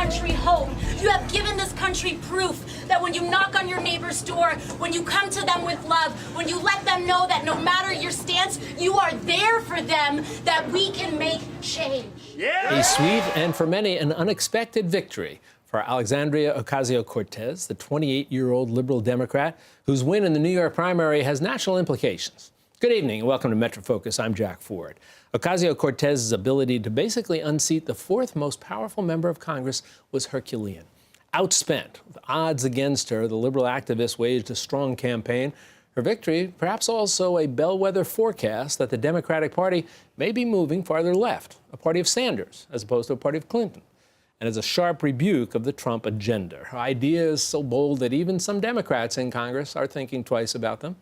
country hope. You have given this country proof that when you knock on your neighbor's door, when you come to them with love, when you let them know that no matter your stance, you are there for them, that we can make change. Yeah. A sweet and, for many, an unexpected victory for Alexandria Ocasio-Cortez, the 28-year-old liberal Democrat whose win in the New York primary has national implications. Good evening and welcome to Metro Focus. I'm Jack Ford. Ocasio-Cortez's ability to basically unseat the fourth most powerful member of Congress was Herculean. Outspent, with odds against her, the liberal activist waged a strong campaign. Her victory, perhaps also a bellwether forecast that the Democratic Party may be moving farther left, a party of Sanders as opposed to a party of Clinton, and as a sharp rebuke of the Trump agenda. Her idea is so bold that even some Democrats in Congress are thinking twice about them.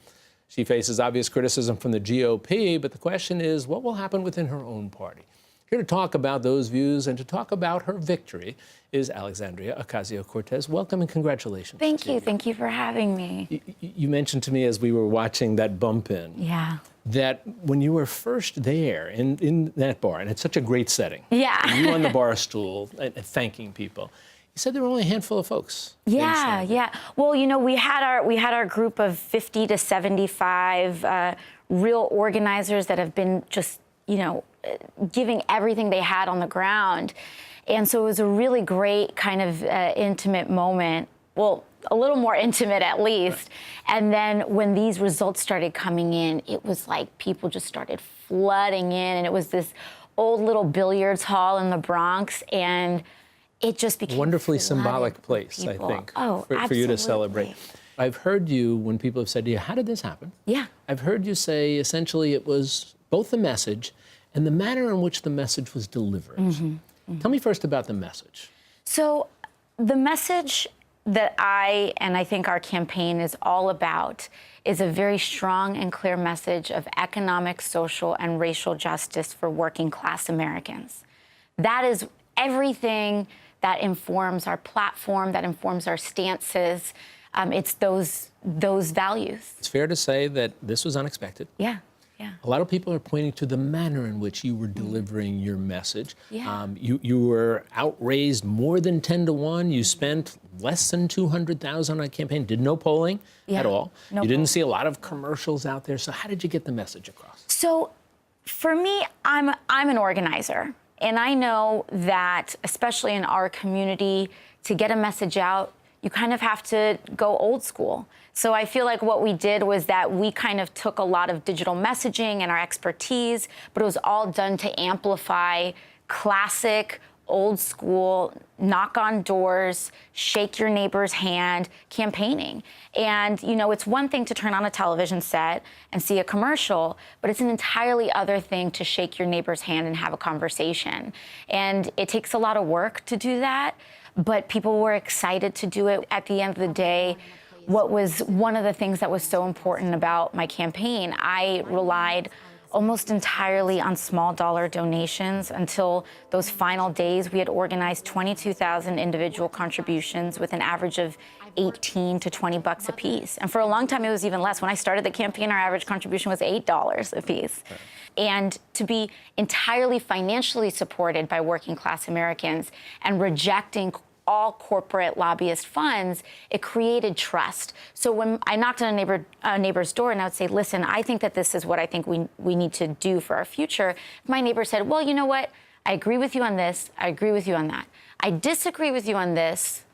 She faces obvious criticism from the GOP, but the question is, what will happen within her own party? Here to talk about those views and to talk about her victory is Alexandria Ocasio-Cortez. Welcome and congratulations. Thank you. Thank you for having me. You mentioned to me as we were watching that bump-in that when you were first there in that bar, and it's such a great setting, you on the bar stool and thanking people, you said there were only a handful of folks. Yeah. Well, you know, we had our group of 50 to 75 real organizers that have been just, you know, giving everything they had on the ground. And so it was a really great kind of intimate moment. Well, a little more intimate at least. Right. And then when these results started coming in, it was like people just started flooding in. And it was this old little billiards hall in the Bronx. And it just became a wonderfully symbolic place, I think, for you to celebrate. I've heard you, when people have said to you, how did this happen? Yeah. I've heard you say, essentially, it was both the message and the manner in which the message was delivered. Tell me first about the message. So the message that I think our campaign is all about is a very strong and clear message of economic, social, and racial justice for working class Americans. That is everything that informs our platform, that informs our stances. It's those values. It's fair to say that this was unexpected. Yeah. A lot of people are pointing to the manner in which you were delivering your message. You were outraised more than 10 to 1. You spent less than $200,000 on a campaign, did no polling at all. You didn't see a lot of commercials out there. So how did you get the message across? So for me, I'm an organizer. And I know that, especially in our community, to get a message out, you kind of have to go old school. So I feel like what we did was that we kind of took a lot of digital messaging and our expertise, but it was all done to amplify classic, old school, knock on doors, shake your neighbor's hand campaigning. And, you know, it's one thing to turn on a television set and see a commercial, but it's an entirely other thing to shake your neighbor's hand and have a conversation. And it takes a lot of work to do that, but people were excited to do it. At the end of the day, what was one of the things that was so important about my campaign, I relied almost entirely on small dollar donations until those final days. We had organized 22,000 individual contributions with an average of 18 to 20 bucks a piece. And for a long time, it was even less. When I started the campaign, our average contribution was $8 a piece. Right. And to be entirely financially supported by working class Americans and rejecting all corporate lobbyist funds, it created trust. So when I knocked on a neighbor's door and I would say, listen, I think that this is what I think we need to do for our future, my neighbor said, well, you know what? I agree with you on this. I agree with you on that. I disagree with you on this,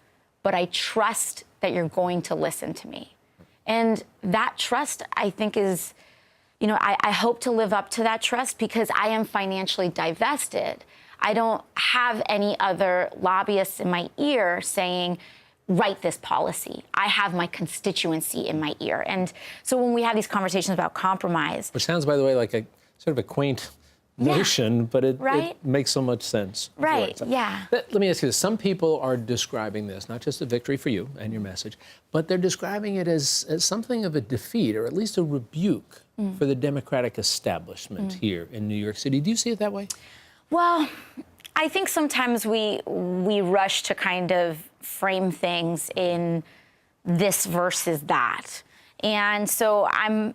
but I trust that you're going to listen to me. And that trust, I think, is, you know, I hope to live up to that trust because I am financially divested. I don't have any other lobbyists in my ear saying, write this policy. I have my constituency in my ear. And so when we have these conversations about compromise. Which sounds, by the way, like a sort of a quaint notion, but it makes so much sense. Right, So let me ask you this. Some people are describing this, not just a victory for you and your message, but they're describing it as something of a defeat, or at least a rebuke for the Democratic establishment here in New York City. Do you see it that way? Well, I think sometimes we rush to kind of frame things in this versus that. And so I'm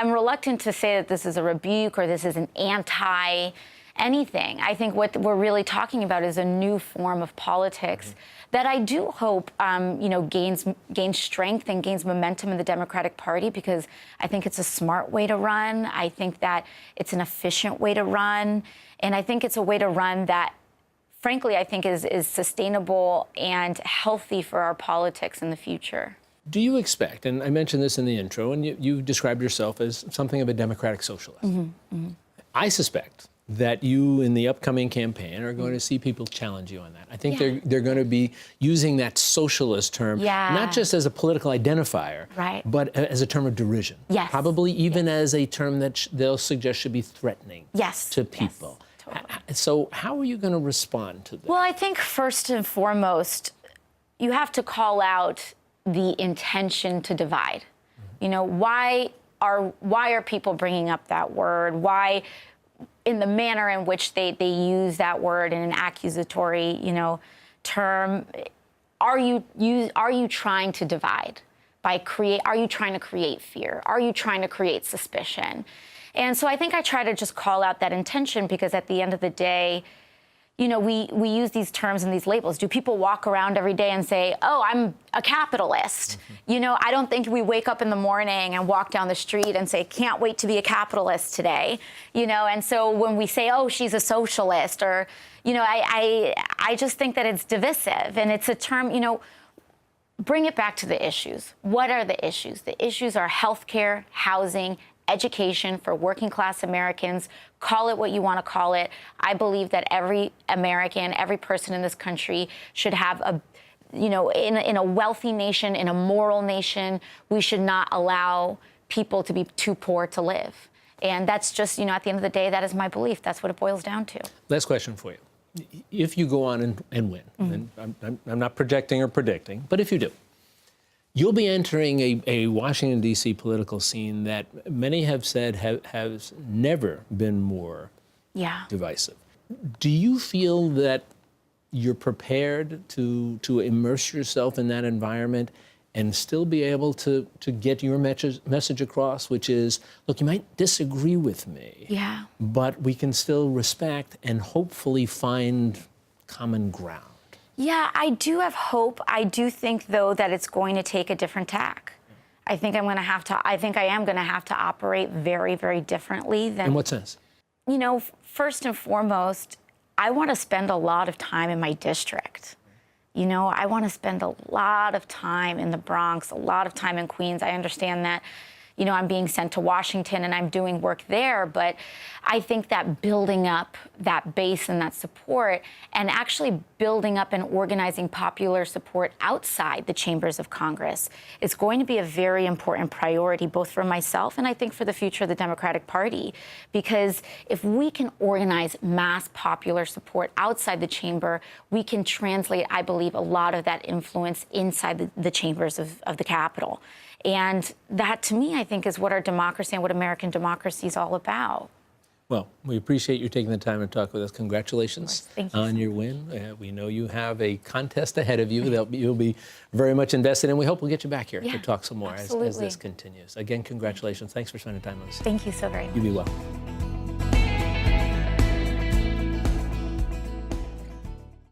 reluctant to say that this is a rebuke or this is an anti anything. I think what we're really talking about is a new form of politics that I do hope, gains strength and gains momentum in the Democratic Party, because I think it's a smart way to run. I think that it's an efficient way to run. And I think it's a way to run that, frankly, I think is sustainable and healthy for our politics in the future. Do you expect, and I mentioned this in the intro, and you described yourself as something of a democratic socialist. I suspect that you, in the upcoming campaign, are going to see people challenge you on that. I think they're going to be using that socialist term, not just as a political identifier, but as a term of derision. Probably even as a term that they'll suggest should be threatening to people. Totally. So how are you going to respond to that? Well, I think first and foremost, you have to call out the intention to divide. You know, why are people bringing up that word? Why, in the manner in which they use that word in an accusatory, term? Are you trying to divide? Are you trying to create fear? Are you trying to create suspicion? And so I think I try to just call out that intention, because at the end of the day, we use these terms and these labels. Do people walk around every day and say, oh, I'm a capitalist? I don't think we wake up in the morning and walk down the street and say, can't wait to be a capitalist today. And so when we say, oh, she's a socialist, or, I just think that it's divisive. And it's a term, bring it back to the issues. What are the issues? The issues are healthcare, housing, education for working class Americans. Call it what you want to call it. I believe that every American, every person in this country should have in a wealthy nation, in a moral nation, we should not allow people to be too poor to live. And that's just, at the end of the day, that is my belief. That's what it boils down to. Last question for you. If you go on and win, and I'm not projecting or predicting, but if you do, you'll be entering a Washington, D.C. political scene that many have said has never been more divisive. Do you feel that you're prepared to immerse yourself in that environment and still be able to get your message across, which is, look, you might disagree with me, but we can still respect and hopefully find common ground? Yeah, I do have hope. I do think, though, that it's going to take a different tack. I think I am going to have to operate very, very differently than. In what sense? First and foremost, I want to spend a lot of time in my district. I want to spend a lot of time in the Bronx, a lot of time in Queens. I understand that, I'm being sent to Washington and I'm doing work there, but I think that building up that base and that support, and actually building up and organizing popular support outside the chambers of Congress, is going to be a very important priority, both for myself and I think for the future of the Democratic Party. Because if we can organize mass popular support outside the chamber, we can translate, I believe, a lot of that influence inside the chambers of the Capitol. And that, to me, I think, is what our democracy and what American democracy is all about. Well, we appreciate you taking the time to talk with us. Congratulations on your win. We know you have a contest ahead of you that you'll be very much invested in. We hope we'll get you back here to talk some more as this continues. Again, congratulations. Thanks for spending time with us. Thank you so very much. You be well.